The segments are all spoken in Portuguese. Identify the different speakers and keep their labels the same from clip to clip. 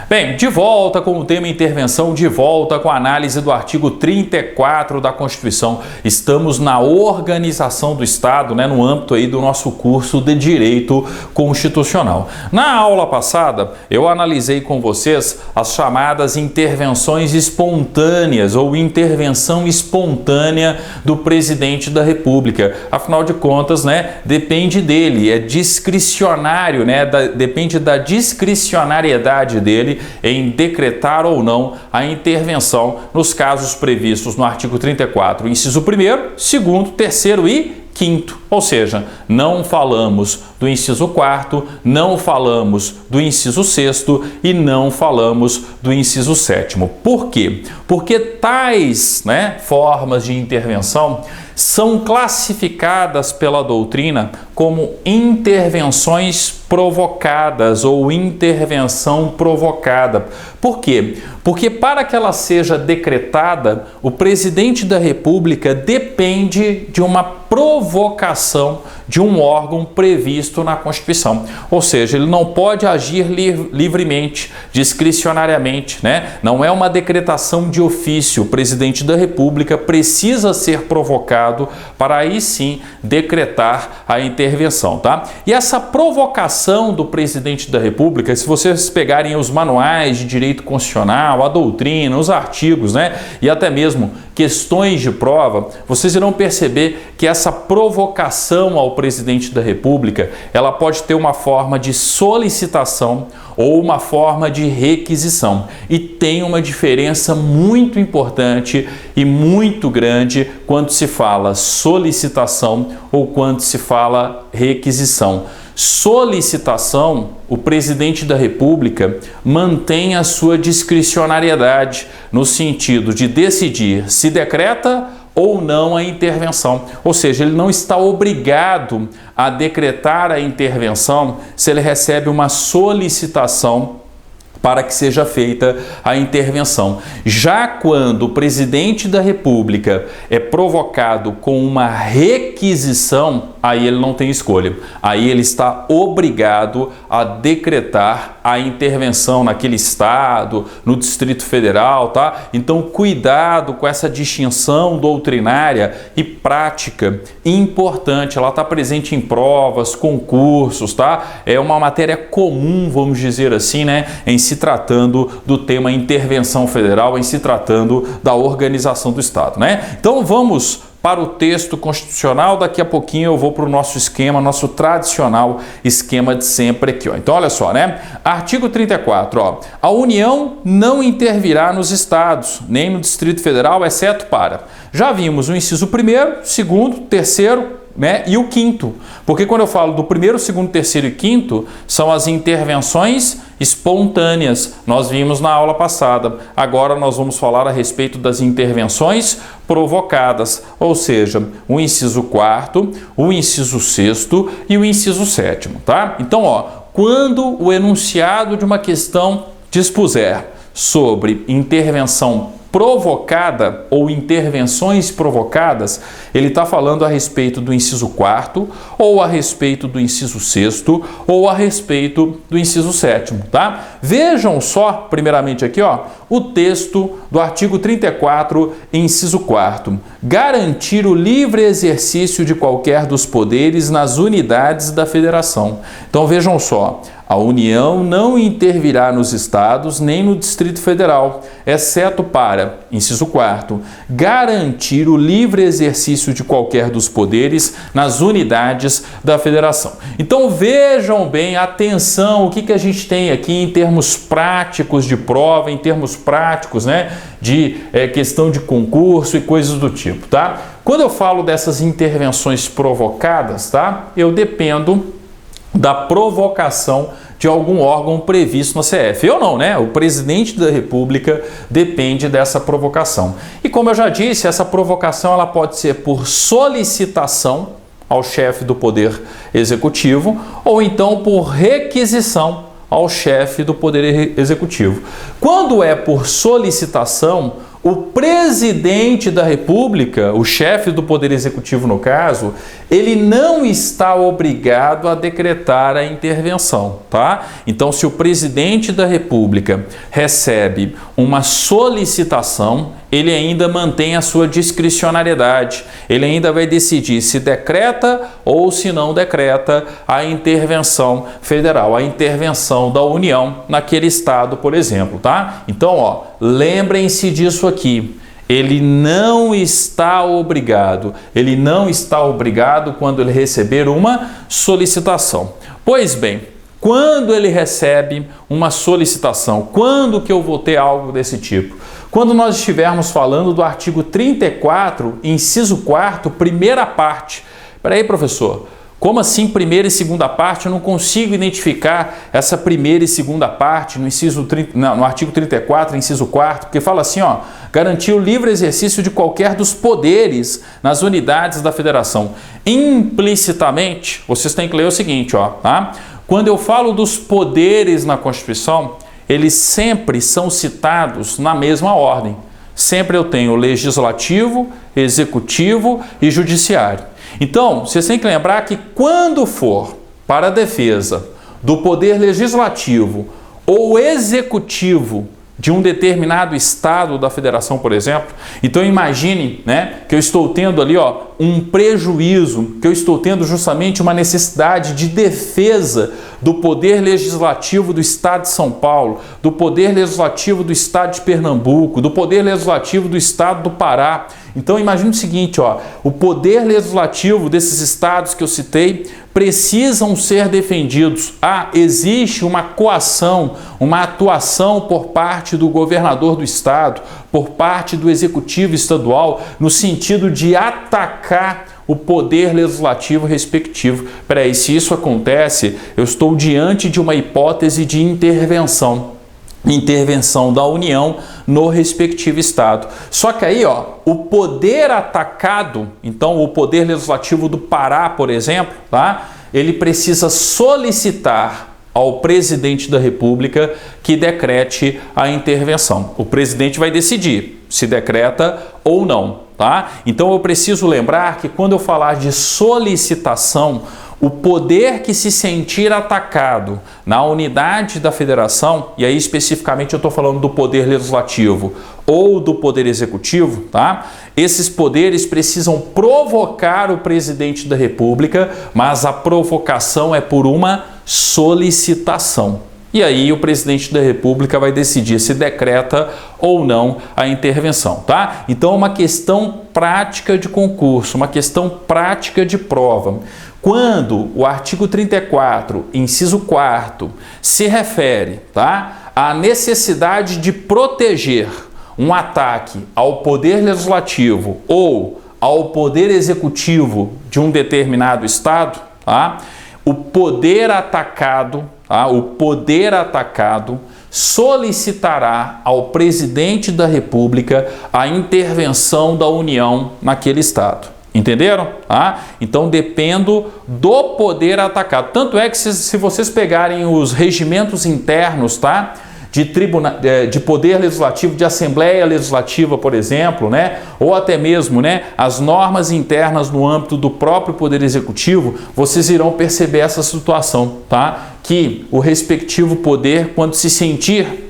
Speaker 1: Bem, de volta com o tema intervenção, de volta com a análise do artigo 34 da Constituição. Estamos na organização do Estado, no âmbito aí do nosso curso de Direito Constitucional. Na aula passada, eu analisei com vocês as chamadas intervenções espontâneas ou intervenção espontânea do presidente da República. Afinal de contas, depende dele, é discricionário, depende da discricionariedade dele em decretar ou não a intervenção nos casos previstos no artigo 34, inciso 1º, 2º, 3º e 5º. Ou seja, não falamos do inciso 4º, não falamos do inciso 6º e não falamos do inciso 7º. Por quê? Porque tais formas de intervenção são classificadas pela doutrina como intervenções provocadas ou intervenção provocada. Por quê? Porque para que ela seja decretada, o presidente da República depende de uma provocação de um órgão previsto na Constituição. Ou seja, ele não pode agir livremente, discricionariamente, Não é uma decretação de ofício. O presidente da República precisa ser provocado para aí sim decretar a intervenção, tá? E essa provocação do presidente da República, se vocês pegarem os manuais de direito constitucional, a doutrina, os artigos, e até mesmo questões de prova, vocês irão perceber que essa provocação ao presidente da República, ela pode ter uma forma de solicitação ou uma forma de requisição. E tem uma diferença muito importante e muito grande quando se fala solicitação ou quando se fala requisição. Solicitação, o presidente da República mantém a sua discricionariedade no sentido de decidir se decreta ou não a intervenção. Ou seja, ele não está obrigado a decretar a intervenção se ele recebe uma solicitação para que seja feita a intervenção. Já quando o presidente da República é provocado com uma requisição, aí ele não tem escolha. Aí ele está obrigado a decretar a intervenção naquele estado, no Distrito Federal, tá? Então, cuidado com essa distinção doutrinária e prática importante. Ela está presente em provas, concursos, tá? É uma matéria comum, vamos dizer assim, em se tratando do tema intervenção federal, em se tratando da organização do Estado, Então, vamos para o texto constitucional. Daqui a pouquinho eu vou para o nosso esquema, nosso tradicional esquema de sempre aqui, Então, olha só, Artigo 34, A União não intervirá nos estados, nem no Distrito Federal, exceto para... Já vimos o inciso 1º, 2º, 3º, e o 5º. Porque quando eu falo do 1º, 2º, 3º e 5º, são as intervenções espontâneas. Nós vimos na aula passada. Agora nós vamos falar a respeito das intervenções provocadas, ou seja, o inciso 4º, o inciso 6º e o inciso 7º, tá? Então, quando o enunciado de uma questão dispuser sobre intervenção provocada ou intervenções provocadas, ele está falando a respeito do inciso 4º, ou a respeito do inciso 6º, ou a respeito do inciso 7º, tá? Vejam só, primeiramente aqui, o texto do artigo 34, inciso 4º. Garantir o livre exercício de qualquer dos poderes nas unidades da federação. Então, vejam só. A União não intervirá nos estados nem no Distrito Federal, exceto para, inciso 4º, garantir o livre exercício de qualquer dos poderes nas unidades da federação. Então vejam bem, atenção, o que a gente tem aqui em termos práticos de prova, em termos práticos, de questão de concurso e coisas do tipo, tá? Quando eu falo dessas intervenções provocadas, tá? Eu dependo da provocação de algum órgão previsto no CF. Eu não, O presidente da República depende dessa provocação. E como eu já disse, essa provocação ela pode ser por solicitação ao chefe do Poder Executivo ou então por requisição ao chefe do Poder Executivo. Quando é por solicitação, o presidente da República, o chefe do Poder Executivo no caso, ele não está obrigado a decretar a intervenção, tá? Então, se o presidente da República recebe uma solicitação, ele ainda mantém a sua discricionariedade, ele ainda vai decidir se decreta ou se não decreta a intervenção federal, a intervenção da União naquele estado, por exemplo, tá? Então, ó, lembrem-se disso aqui. Ele não está obrigado quando ele receber uma solicitação. Pois bem, quando ele recebe uma solicitação, quando que eu vou ter algo desse tipo? Quando nós estivermos falando do artigo 34, inciso 4º, primeira parte. Peraí, professor, como assim primeira e segunda parte? Eu não consigo identificar essa primeira e segunda parte no artigo 34, inciso 4º, porque fala assim, ó, garantir o livre exercício de qualquer dos poderes nas unidades da federação. Implicitamente, vocês têm que ler o seguinte, ó, tá? Quando eu falo dos poderes na Constituição, eles sempre são citados na mesma ordem. Sempre eu tenho legislativo, executivo e judiciário. Então, vocês têm que lembrar que quando for para a defesa do poder legislativo ou executivo de um determinado estado da federação, por exemplo, então imagine, né, que eu estou tendo ali, ó, um prejuízo, que eu estou tendo justamente uma necessidade de defesa do poder legislativo do estado de São Paulo, do poder legislativo do estado de Pernambuco, do poder legislativo do estado do Pará. Então imagine o seguinte, ó, o poder legislativo desses estados que eu citei precisam ser defendidos. Existe uma coação, uma atuação por parte do governador do estado, por parte do executivo estadual, no sentido de atacar o poder legislativo respectivo. Peraí, se isso acontece, eu estou diante de uma hipótese de intervenção da União no respectivo estado. Só que aí, ó, o poder atacado, então o poder legislativo do Pará, por exemplo, tá? Ele precisa solicitar ao presidente da República que decrete a intervenção. O presidente vai decidir se decreta ou não, tá? Então eu preciso lembrar que quando eu falar de solicitação, o poder que se sentir atacado na unidade da federação, e aí especificamente eu estou falando do poder legislativo ou do poder executivo, tá? Esses poderes precisam provocar o presidente da República, mas a provocação é por uma solicitação. E aí o presidente da República vai decidir se decreta ou não a intervenção, tá? Então é uma questão prática de concurso, uma questão prática de prova. Quando o artigo 34, inciso 4º, se refere, tá, à necessidade de proteger um ataque ao poder legislativo ou ao poder executivo de um determinado estado, tá, o poder atacado solicitará ao presidente da República a intervenção da União naquele estado. Entenderam? Então dependo do poder atacado. Tanto é que se vocês pegarem os regimentos internos, tá, de poder legislativo, de Assembleia Legislativa, por exemplo, né, ou até mesmo, né, as normas internas no âmbito do próprio Poder Executivo, vocês irão perceber essa situação, tá? Que o respectivo poder, quando se sentir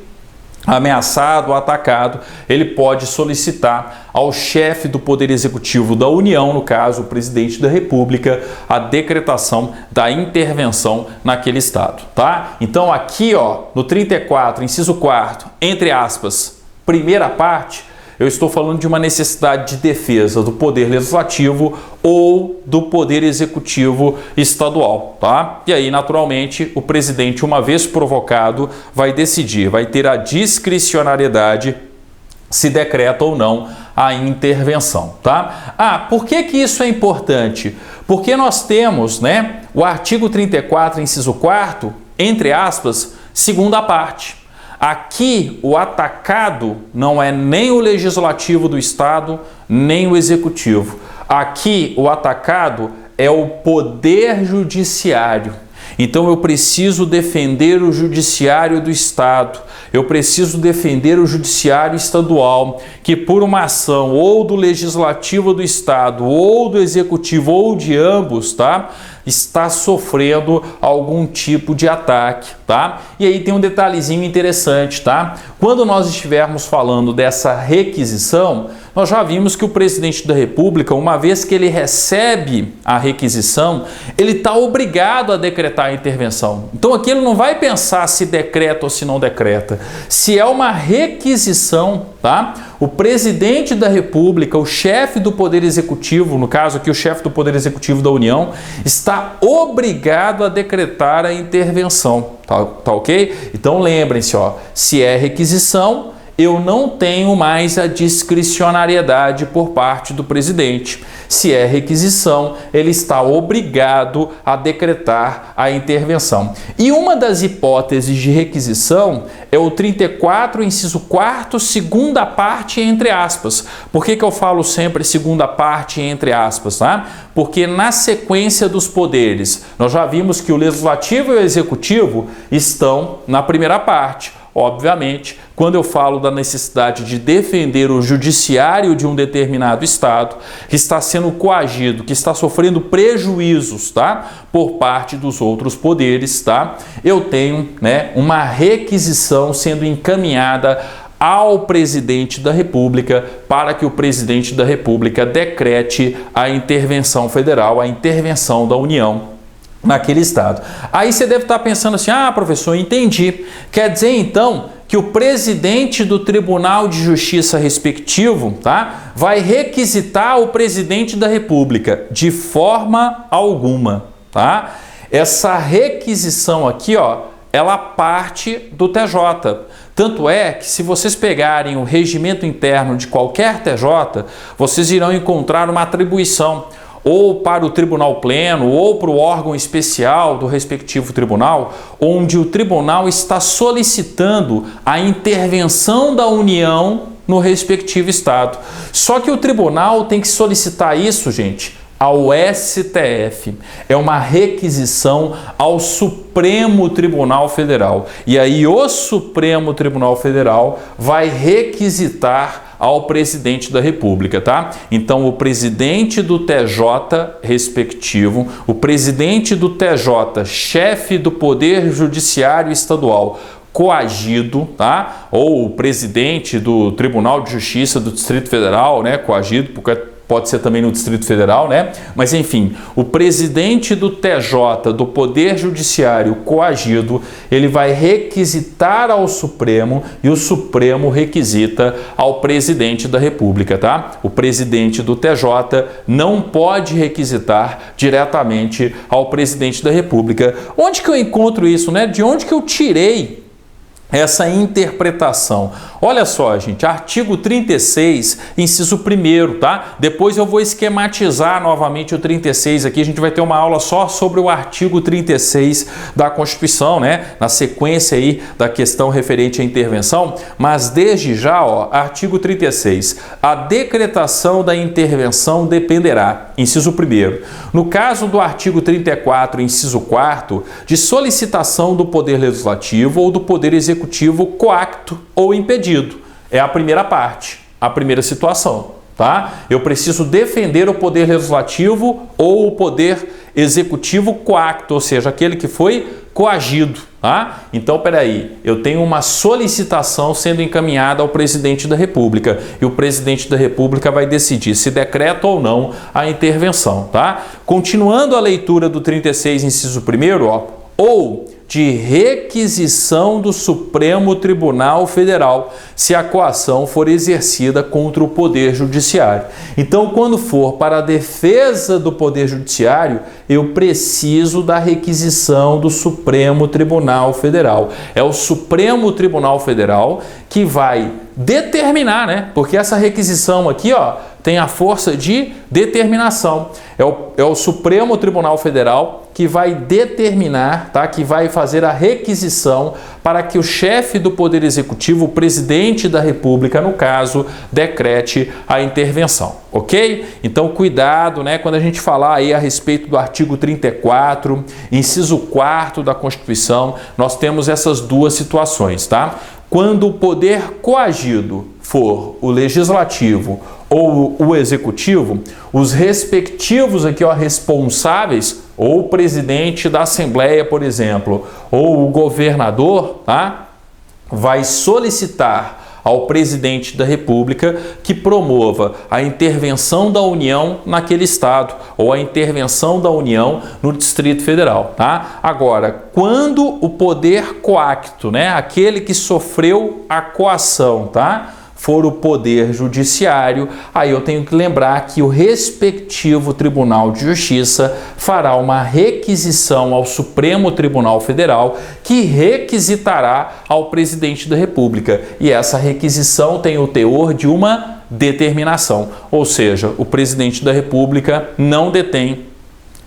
Speaker 1: ameaçado, atacado, ele pode solicitar ao chefe do Poder Executivo da União, no caso, o presidente da República, a decretação da intervenção naquele estado, tá? Então aqui, ó, no 34, inciso 4º, entre aspas, primeira parte, eu estou falando de uma necessidade de defesa do Poder Legislativo ou do Poder Executivo estadual, tá? E aí, naturalmente, o presidente, uma vez provocado, vai decidir, vai ter a discricionariedade se decreta ou não a intervenção, tá? Por que que isso é importante? Porque nós temos, né, o artigo 34, inciso 4º, entre aspas, segunda parte. Aqui, o atacado não é nem o legislativo do estado, nem o executivo. Aqui, o atacado é o poder judiciário. Então eu preciso defender o judiciário do Estado, eu preciso defender o judiciário estadual, que por uma ação ou do legislativo do Estado, ou do executivo, ou de ambos, tá? Está sofrendo algum tipo de ataque, tá? E aí tem um detalhezinho interessante, tá? Quando nós estivermos falando dessa requisição, nós já vimos que o presidente da República, uma vez que ele recebe a requisição, ele está obrigado a decretar a intervenção. Então aqui ele não vai pensar se decreta ou se não decreta. Se é uma requisição, tá? O presidente da República, o chefe do Poder Executivo, no caso aqui o chefe do Poder Executivo da União, está obrigado a decretar a intervenção, tá ok? Então lembrem-se, ó, se é requisição, eu não tenho mais a discricionariedade por parte do presidente. Se é requisição, ele está obrigado a decretar a intervenção. E uma das hipóteses de requisição é o 34, inciso 4º, segunda parte, entre aspas. Por que eu falo sempre segunda parte, entre aspas, tá? Porque na sequência dos poderes, nós já vimos que o legislativo e o executivo estão na primeira parte. Obviamente, quando eu falo da necessidade de defender o judiciário de um determinado estado que está sendo coagido, que está sofrendo prejuízos, tá, por parte dos outros poderes, tá, eu tenho, né, uma requisição sendo encaminhada ao presidente da República para que o presidente da República decrete a intervenção federal, a intervenção da União naquele estado. Aí você deve estar pensando assim, ah, professor, entendi. Quer dizer, então, que o presidente do Tribunal de Justiça respectivo, tá, vai requisitar o presidente da República? De forma alguma, tá? Essa requisição aqui, ó, ela parte do TJ. Tanto é que se vocês pegarem o regimento interno de qualquer TJ, vocês irão encontrar uma atribuição ou para o tribunal pleno, ou para o órgão especial do respectivo tribunal, onde o tribunal está solicitando a intervenção da União no respectivo estado. Só que o tribunal tem que solicitar isso, gente, ao STF. É uma requisição ao Supremo Tribunal Federal. E aí o Supremo Tribunal Federal vai requisitar ao presidente da República, tá? Então, o presidente do TJ respectivo, o presidente do TJ, chefe do Poder Judiciário Estadual, coagido, tá? Ou o presidente do Tribunal de Justiça do Distrito Federal, né? Coagido, porque pode ser também no Distrito Federal, né? Mas enfim, o presidente do TJ, do Poder Judiciário coagido, ele vai requisitar ao Supremo e o Supremo requisita ao presidente da República, tá? O presidente do TJ não pode requisitar diretamente ao presidente da República. Onde que eu encontro isso, né? De onde que eu tirei essa interpretação? Olha só, gente, artigo 36, inciso 1º, tá? Depois eu vou esquematizar novamente o 36 aqui, a gente vai ter uma aula só sobre o artigo 36 da Constituição, né? Na sequência aí da questão referente à intervenção, mas desde já, ó, artigo 36, a decretação da intervenção dependerá, inciso 1º, no caso do artigo 34, inciso 4º, de solicitação do Poder Legislativo ou do Poder Executivo coacto ou impedido. É a primeira parte, a primeira situação, tá? Eu preciso defender o Poder Legislativo ou o Poder Executivo coacto, ou seja, aquele que foi coagido, tá? Então, peraí, eu tenho uma solicitação sendo encaminhada ao presidente da República e o presidente da República vai decidir se decreta ou não a intervenção, tá? Continuando a leitura do 36, inciso 1º, ó, ou de requisição do Supremo Tribunal Federal, se a coação for exercida contra o Poder Judiciário. Então, quando for para a defesa do Poder Judiciário, eu preciso da requisição do Supremo Tribunal Federal. É o Supremo Tribunal Federal que vai determinar, né? Porque essa requisição aqui, ó, tem a força de determinação. É o Supremo Tribunal Federal que vai determinar, tá? Que vai fazer a requisição para que o chefe do Poder Executivo, o presidente da República, no caso, decrete a intervenção, ok? Então, cuidado, né? Quando a gente falar aí a respeito do artigo 34, inciso 4º da Constituição, nós temos essas duas situações, tá? Quando o poder coagido for o legislativo ou o executivo, os respectivos aqui, ó, responsáveis, ou o presidente da Assembleia, por exemplo, ou o governador, tá? Vai solicitar ao presidente da República que promova a intervenção da União naquele estado ou a intervenção da União no Distrito Federal, tá? Agora, quando o poder coacto, né, aquele que sofreu a coação, tá, for o Poder Judiciário, aí eu tenho que lembrar que o respectivo Tribunal de Justiça fará uma requisição ao Supremo Tribunal Federal, que requisitará ao Presidente da República. E essa requisição tem o teor de uma determinação, ou seja, o Presidente da República não detém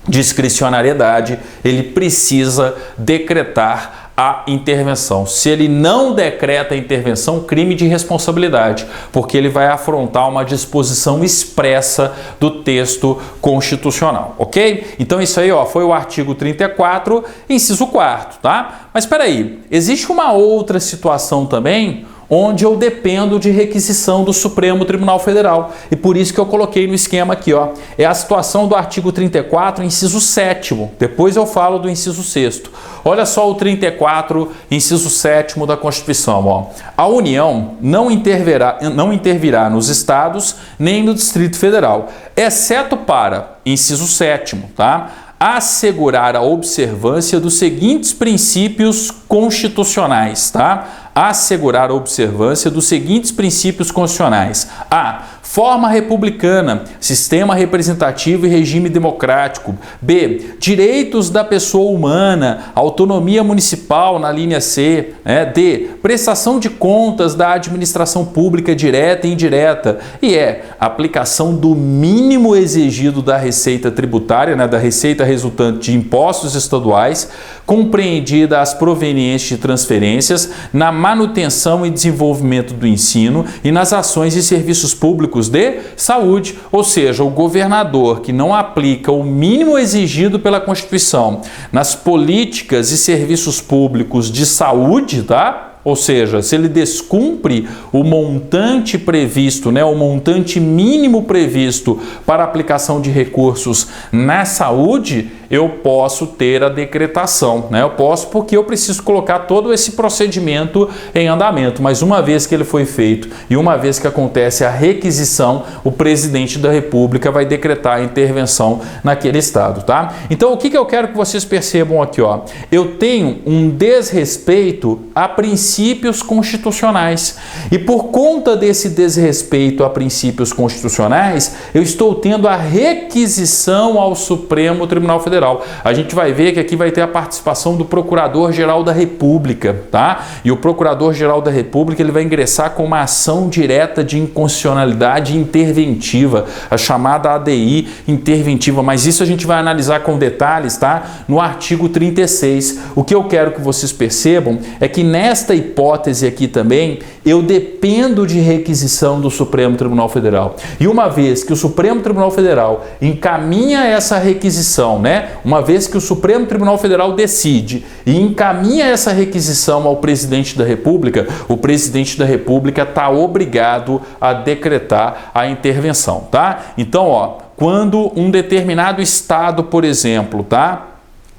Speaker 1: discricionariedade, ele precisa decretar a intervenção. Se ele não decreta a intervenção, crime de responsabilidade, porque ele vai afrontar uma disposição expressa do texto constitucional, ok? Então isso aí, ó, foi o artigo 34, inciso 4º, tá? Mas espera aí, existe uma outra situação também onde eu dependo de requisição do Supremo Tribunal Federal. E por isso que eu coloquei no esquema aqui, ó. É a situação do artigo 34, inciso 7º. Depois eu falo do inciso 6º. Olha só o 34, inciso 7º da Constituição, ó. A União não intervirá nos estados nem no Distrito Federal, exceto para, inciso 7º, tá? Assegurar a observância dos seguintes princípios constitucionais, tá? Assegurar a observância dos seguintes princípios constitucionais. A. Forma republicana, sistema representativo e regime democrático. B. Direitos da pessoa humana, autonomia municipal na linha C. D. Prestação de contas da administração pública direta e indireta. E aplicação do mínimo exigido da receita tributária, né, da receita resultante de impostos estaduais, compreendida as provenientes de transferências, na manutenção e desenvolvimento do ensino e nas ações e serviços públicos de saúde, ou seja, o governador que não aplica o mínimo exigido pela Constituição nas políticas e serviços públicos de saúde, tá? Ou seja, se ele descumpre o montante previsto, né, o montante mínimo previsto para aplicação de recursos na saúde, eu posso ter a decretação, né? Eu posso porque eu preciso colocar todo esse procedimento em andamento, mas uma vez que ele foi feito e uma vez que acontece a requisição, o presidente da República vai decretar a intervenção naquele estado, tá? Então, o que eu quero que vocês percebam aqui, ó? Eu tenho um desrespeito a princípios constitucionais e por conta desse desrespeito a princípios constitucionais, eu estou tendo a requisição ao Supremo Tribunal Federal. A gente vai ver que aqui vai ter a participação do Procurador-Geral da República, tá? E o Procurador-Geral da República, ele vai ingressar com uma ação direta de inconstitucionalidade interventiva, a chamada ADI interventiva, mas isso a gente vai analisar com detalhes, tá? No artigo 36. O que eu quero que vocês percebam é que nesta hipótese aqui também, eu dependo de requisição do Supremo Tribunal Federal. E uma vez que o Supremo Tribunal Federal encaminha essa requisição, né? Uma vez que o Supremo Tribunal Federal decide e encaminha essa requisição ao presidente da República, o presidente da República está obrigado a decretar a intervenção, tá? Então, ó, quando um determinado estado, por exemplo, tá,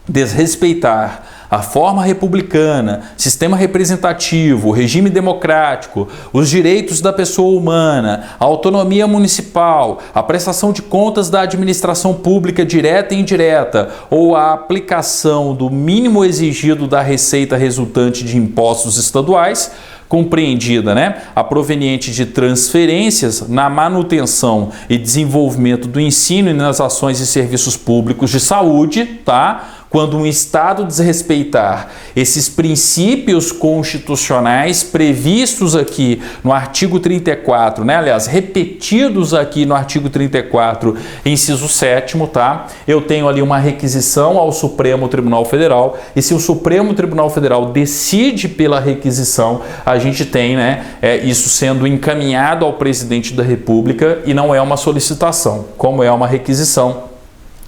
Speaker 1: desrespeitar a forma republicana, sistema representativo, regime democrático, os direitos da pessoa humana, a autonomia municipal, a prestação de contas da administração pública direta e indireta ou a aplicação do mínimo exigido da receita resultante de impostos estaduais, compreendida, né, a proveniente de transferências na manutenção e desenvolvimento do ensino e nas ações e serviços públicos de saúde, tá? quando um Estado desrespeitar esses princípios constitucionais previstos aqui no artigo 34, né? Aliás, repetidos aqui no artigo 34, inciso 7º, tá? Eu tenho ali uma requisição ao Supremo Tribunal Federal, e se o Supremo Tribunal Federal decide pela requisição, a gente tem, né, isso sendo encaminhado ao presidente da República, e não é uma solicitação, como é uma requisição.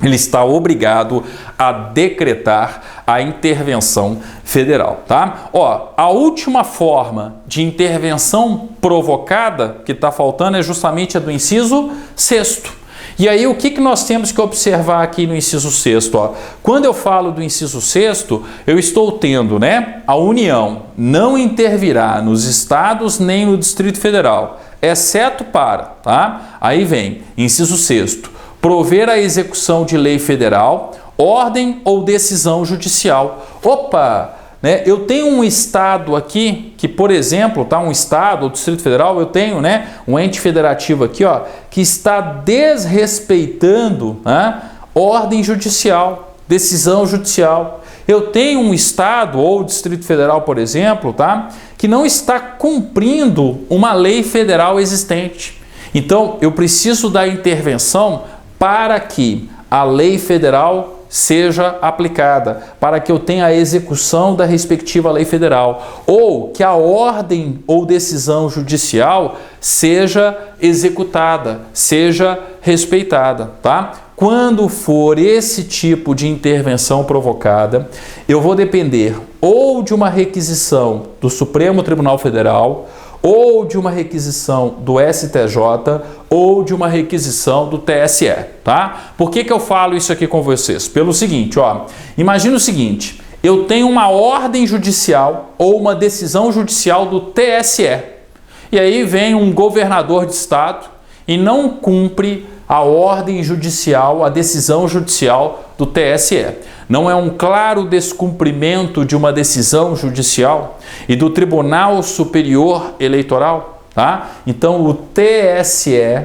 Speaker 1: Ele está obrigado a decretar a intervenção federal, tá? Ó, a última forma de intervenção provocada que está faltando é justamente a do inciso 6º. E aí, o que nós temos que observar aqui no inciso 6º? Ó? Quando eu falo do inciso 6º, eu estou tendo, né, a União não intervirá nos estados nem no Distrito Federal, exceto para, tá? Aí vem, inciso 6º, prover a execução de lei federal, ordem ou decisão judicial. Opa! Né? Eu tenho um estado aqui que, por exemplo, tá, um estado, o Distrito Federal, eu tenho, né, um ente federativo aqui, ó, que está desrespeitando, né, ordem judicial, decisão judicial. Eu tenho um estado ou Distrito Federal, por exemplo, tá, que não está cumprindo uma lei federal existente. Então, eu preciso da intervenção para que a lei federal seja aplicada, para que eu tenha a execução da respectiva lei federal, ou que a ordem ou decisão judicial seja executada, seja respeitada, tá? Quando for esse tipo de intervenção provocada, eu vou depender ou de uma requisição do Supremo Tribunal Federal, ou de uma requisição do STJ, ou de uma requisição do TSE, tá? Por que eu falo isso aqui com vocês? Pelo seguinte, ó, imagina o seguinte, eu tenho uma ordem judicial ou uma decisão judicial do TSE, e aí vem um governador de estado e não cumpre a ordem judicial, a decisão judicial do TSE. Não é um claro descumprimento de uma decisão judicial e do Tribunal Superior Eleitoral, tá? Então o TSE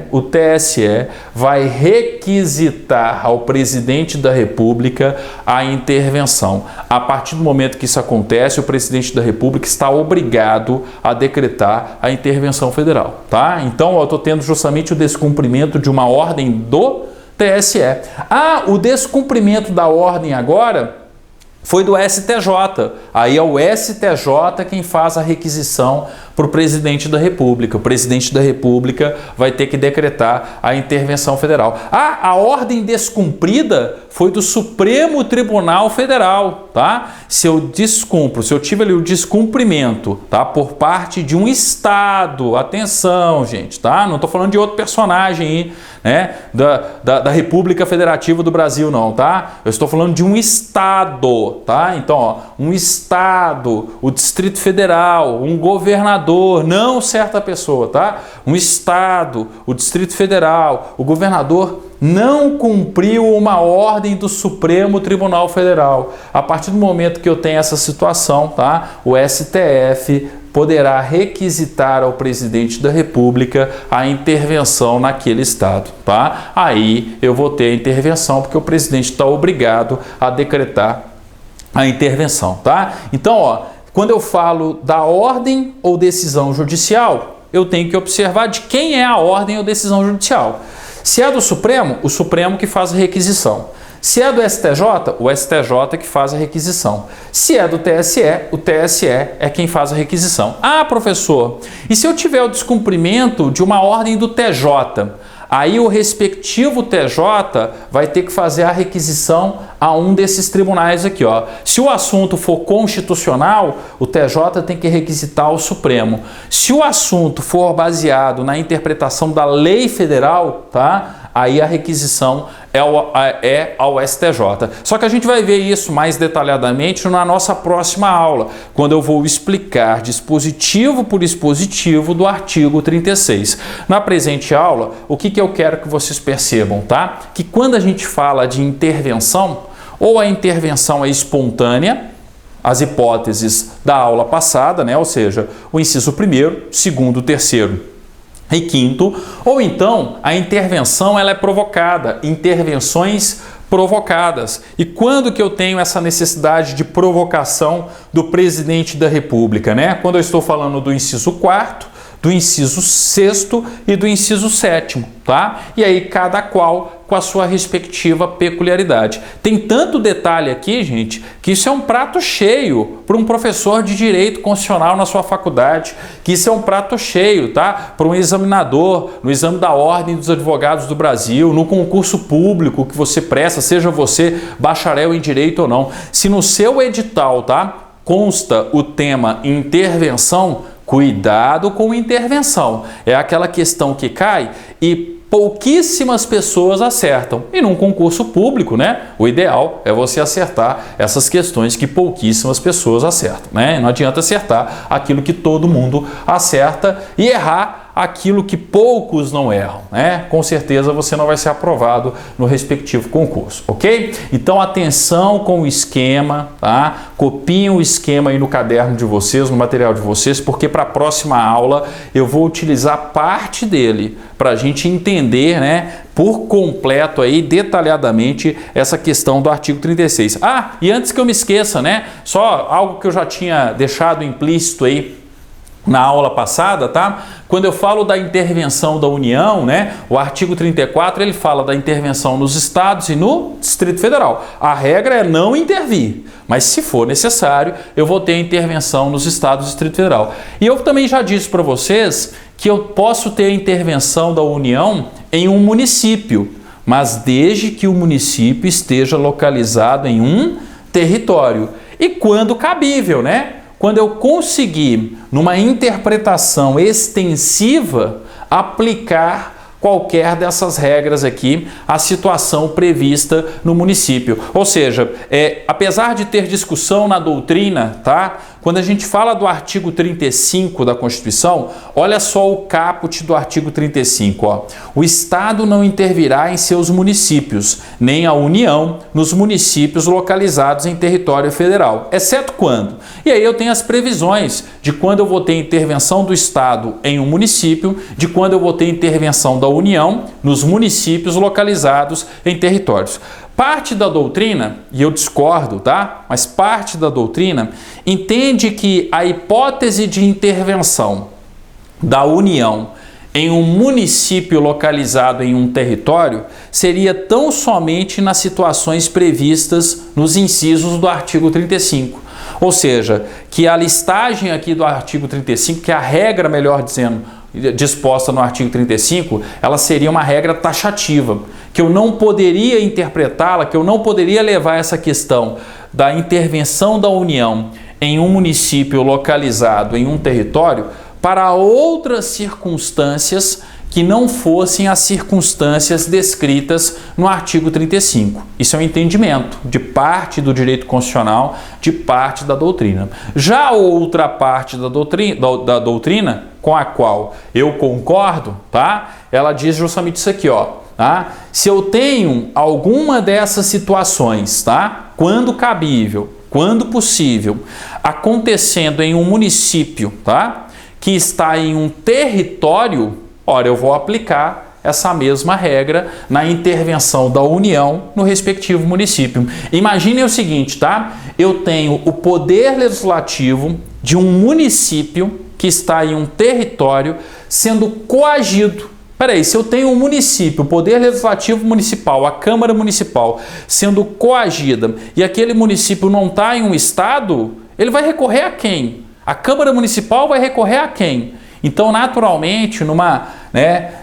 Speaker 1: vai requisitar ao presidente da República a intervenção. A partir do momento que isso acontece, o presidente da República está obrigado a decretar a intervenção federal, tá? Então eu estou tendo justamente o descumprimento de uma ordem do TSE. Ah, o descumprimento da ordem agora foi do STJ. Aí é o STJ quem faz a requisição para o presidente da República. O presidente da República vai ter que decretar a intervenção federal. Ah, a ordem descumprida foi do Supremo Tribunal Federal, tá? Se eu descumpro, se eu tive ali o descumprimento, tá, por parte de um estado, atenção, gente, tá? Não estou falando de outro personagem aí, né, da República Federativa do Brasil, não, tá? Eu estou falando de um estado, tá? Então, ó, um estado, o Distrito Federal, um governador, não certa pessoa, tá? Um estado, o Distrito Federal, o governador não cumpriu uma ordem do Supremo Tribunal Federal. A partir do momento que eu tenho essa situação, tá? O STF poderá requisitar ao presidente da República a intervenção naquele estado, tá? Aí eu vou ter a intervenção porque o presidente está obrigado a decretar a intervenção, tá? Então, ó, quando eu falo da ordem ou decisão judicial, eu tenho que observar de quem é a ordem ou decisão judicial. Se é do Supremo, o Supremo que faz a requisição. Se é do STJ, o STJ que faz a requisição. Se é do TSE, o TSE é quem faz a requisição. Ah, professor, e se eu tiver o descumprimento de uma ordem do TJ? Aí o respectivo TJ vai ter que fazer a requisição a um desses tribunais aqui, ó. Se o assunto for constitucional, o TJ tem que requisitar ao Supremo. Se o assunto for baseado na interpretação da lei federal, tá? Aí a requisição é ao STJ. Só que a gente vai ver isso mais detalhadamente na nossa próxima aula, quando eu vou explicar dispositivo por dispositivo do artigo 36. Na presente aula, o que eu quero que vocês percebam, tá? Que quando a gente fala de intervenção, ou a intervenção é espontânea, as hipóteses da aula passada, né? Ou seja, o inciso 1º, 2º, 3º e 5º, ou então a intervenção ela é provocada, intervenções provocadas. E quando que eu tenho essa necessidade de provocação do presidente da República, né? Quando eu estou falando do inciso 4º, do inciso 6º e do inciso 7º, tá? E aí cada qual com a sua respectiva peculiaridade. Tem tanto detalhe aqui, gente, que isso é um prato cheio para um professor de direito constitucional na sua faculdade, que isso é um prato cheio, tá? Para um examinador no exame da Ordem dos Advogados do Brasil, no concurso público que você presta, seja você bacharel em direito ou não. Se no seu edital, tá, consta o tema intervenção, cuidado com intervenção. É aquela questão que cai e pouquíssimas pessoas acertam. E num concurso público, né, o ideal é você acertar essas questões que pouquíssimas pessoas acertam, né? Não adianta acertar aquilo que todo mundo acerta e errar aquilo que poucos não erram, né? Com certeza você não vai ser aprovado no respectivo concurso, ok? Então atenção com o esquema, tá? Copiem o esquema aí no caderno de vocês, no material de vocês, porque para a próxima aula eu vou utilizar parte dele para a gente entender, né, por completo aí, detalhadamente, essa questão do artigo 36. Ah, e antes que eu me esqueça, né, só algo que eu já tinha deixado implícito aí na aula passada, tá? Quando eu falo da intervenção da União, né, o artigo 34, ele fala da intervenção nos estados e no Distrito Federal. A regra é não intervir, mas se for necessário, eu vou ter a intervenção nos estados e Distrito Federal. E eu também já disse para vocês que eu posso ter a intervenção da União em um município, mas desde que o município esteja localizado em um território. E quando cabível, né? Quando eu conseguir, numa interpretação extensiva, aplicar qualquer dessas regras aqui à situação prevista no município. Ou seja, apesar de ter discussão na doutrina, tá? Quando a gente fala do artigo 35 da Constituição, olha só o caput do artigo 35. Ó. O Estado não intervirá em seus municípios, nem a União nos municípios localizados em território federal, exceto quando. E aí eu tenho as previsões de quando eu vou ter intervenção do Estado em um município, de quando eu vou ter intervenção da União nos municípios localizados em territórios. Parte da doutrina, e eu discordo, tá? Mas parte da doutrina entende que a hipótese de intervenção da União em um município localizado em um território seria tão somente nas situações previstas nos incisos do artigo 35. Ou seja, que a listagem aqui do artigo 35, que é a regra, melhor dizendo, disposta no artigo 35, ela seria uma regra taxativa, que eu não poderia interpretá-la, que eu não poderia levar essa questão da intervenção da União em um município localizado em um território para outras circunstâncias que não fossem as circunstâncias descritas no artigo 35. Isso é um entendimento de parte do direito constitucional, de parte da doutrina. Já outra parte da doutrina com a qual eu concordo, tá? Ela diz justamente isso aqui, ó. Tá? Se eu tenho alguma dessas situações, tá? Quando cabível, quando possível, acontecendo em um município, tá? Que está em um território, ora, eu vou aplicar essa mesma regra na intervenção da União no respectivo município. Imagine o seguinte, tá? Eu tenho o poder legislativo de um município que está em um território sendo coagido. Peraí, se eu tenho um município, o Poder Legislativo Municipal, a Câmara Municipal, sendo coagida e aquele município não está em um estado, ele vai recorrer a quem? A Câmara Municipal vai recorrer a quem? Então, naturalmente, numa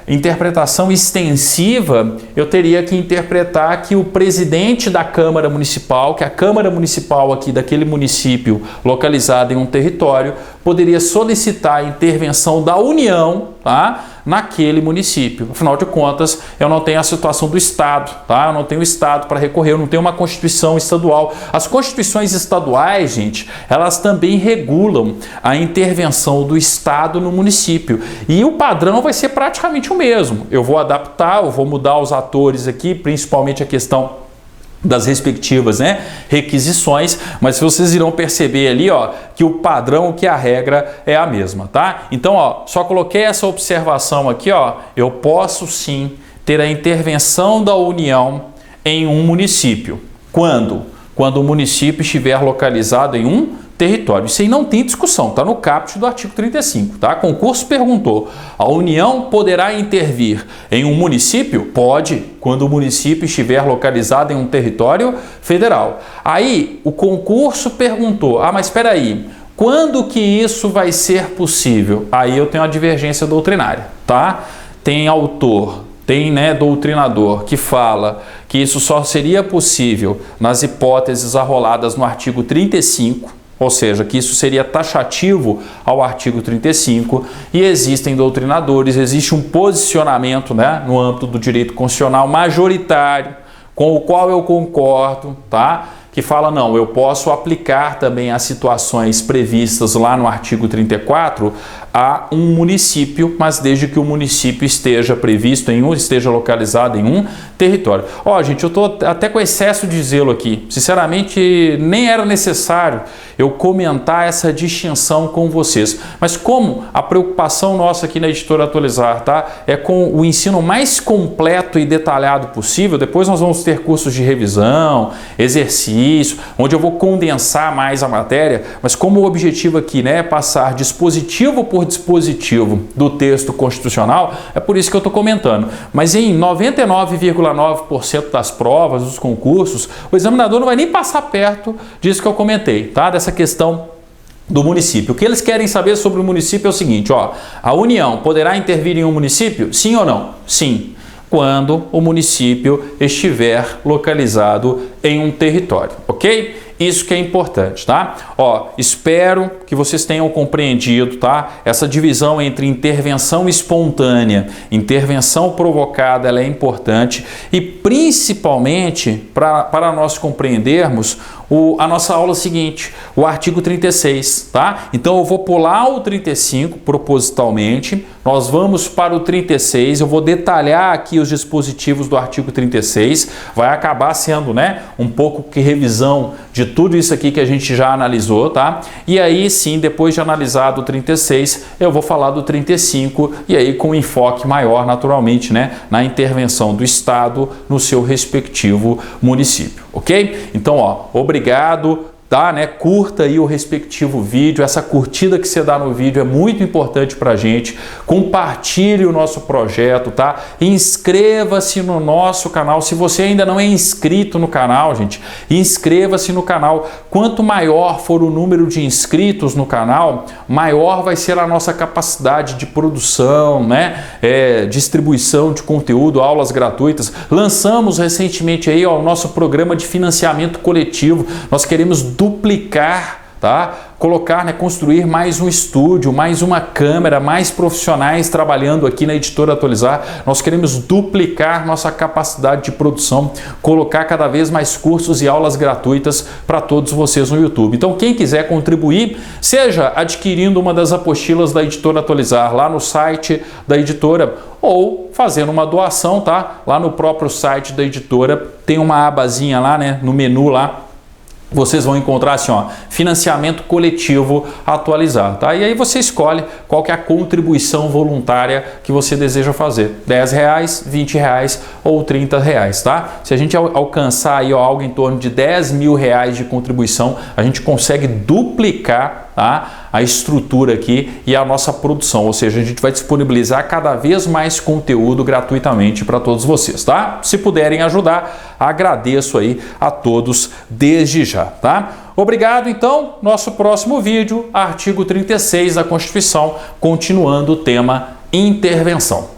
Speaker 1: interpretação extensiva, eu teria que interpretar que o presidente da Câmara Municipal, que a Câmara Municipal aqui daquele município localizado em um território, poderia solicitar a intervenção da União, tá? Naquele município. Afinal de contas, eu não tenho a situação do Estado, tá? Eu não tenho Estado para recorrer, eu não tenho uma Constituição estadual. As Constituições estaduais, gente, elas também regulam a intervenção do Estado no município. E o padrão vai ser praticamente o mesmo. Eu vou adaptar, eu vou mudar os atores aqui, principalmente a questão das respectivas requisições, mas vocês irão perceber ali, ó, que o padrão, que a regra é a mesma, tá? Então, ó, só coloquei essa observação aqui, ó, eu posso sim ter a intervenção da União em um município. Quando? Quando o município estiver localizado em um território. Isso aí não tem discussão, está no caput do artigo 35, tá? Concurso perguntou: a União poderá intervir em um município? Pode, quando o município estiver localizado em um território federal. Aí o concurso perguntou: ah, mas espera aí, quando que isso vai ser possível? Aí eu tenho uma divergência doutrinária, tá? Tem autor, tem, né, doutrinador que fala que isso só seria possível nas hipóteses arroladas no artigo 35, ou seja, que isso seria taxativo ao artigo 35, e existem doutrinadores, existe um posicionamento, né, no âmbito do direito constitucional majoritário, com o qual eu concordo, tá? Que fala, não, eu posso aplicar também as situações previstas lá no artigo 34 a um município, mas desde que o município esteja previsto esteja localizado em um território. Ó, gente, eu estou até com excesso de zelo aqui. Sinceramente, nem era necessário eu comentar essa distinção com vocês. Mas como a preocupação nossa aqui na Editora Atualizar, tá, é com o ensino mais completo e detalhado possível, depois nós vamos ter cursos de revisão, exercício, onde eu vou condensar mais a matéria, mas como o objetivo aqui, né, é passar dispositivo por dispositivo do texto constitucional, é por isso que eu estou comentando. Mas em 99,9% das provas, dos concursos, o examinador não vai nem passar perto disso que eu comentei, tá? Dessa questão do município. O que eles querem saber sobre o município é o seguinte, ó, a União poderá intervir em um município? Sim ou não? Sim, quando o município estiver localizado em um território, ok? Isso que é importante, tá? Ó, espero que vocês tenham compreendido, tá? Essa divisão entre intervenção espontânea, intervenção provocada, ela é importante e principalmente para nós compreendermos a nossa aula seguinte, o artigo 36, tá? Então eu vou pular o 35 propositalmente, nós vamos para o 36, eu vou detalhar aqui os dispositivos do artigo 36, vai acabar sendo, né, um pouco que revisão de tudo isso aqui que a gente já analisou, tá? E aí sim, depois de analisado o 36, eu vou falar do 35 e aí com enfoque maior, naturalmente, né, na intervenção do Estado no seu respectivo município, ok? Então, ó, obrigado. Tá, né? Curta aí o respectivo vídeo, essa curtida que você dá no vídeo é muito importante pra gente, compartilhe o nosso projeto, tá? Inscreva-se no nosso canal, se você ainda não é inscrito no canal, gente, inscreva-se no canal, quanto maior for o número de inscritos no canal, maior vai ser a nossa capacidade de produção, né? Distribuição de conteúdo, aulas gratuitas, lançamos recentemente aí, ó, o nosso programa de financiamento coletivo, nós queremos duplicar, tá? Colocar, né, construir mais um estúdio, mais uma câmera, mais profissionais trabalhando aqui na Editora Atualizar. Nós queremos duplicar nossa capacidade de produção, colocar cada vez mais cursos e aulas gratuitas para todos vocês no YouTube. Então, quem quiser contribuir, seja adquirindo uma das apostilas da Editora Atualizar lá no site da editora ou fazendo uma doação, tá? Lá no próprio site da editora tem uma abazinha lá, né, no menu lá, vocês vão encontrar assim, ó, financiamento coletivo atualizar, tá? E aí você escolhe qual que é a contribuição voluntária que você deseja fazer, R$10, R$20 ou R$30, tá? Se a gente alcançar aí, ó, algo em torno de R$10.000 de contribuição, a gente consegue duplicar, tá, a estrutura aqui e a nossa produção, ou seja, a gente vai disponibilizar cada vez mais conteúdo gratuitamente para todos vocês, tá? Se puderem ajudar, agradeço aí a todos desde já, tá? Obrigado, então, nosso próximo vídeo, artigo 36 da Constituição, continuando o tema intervenção.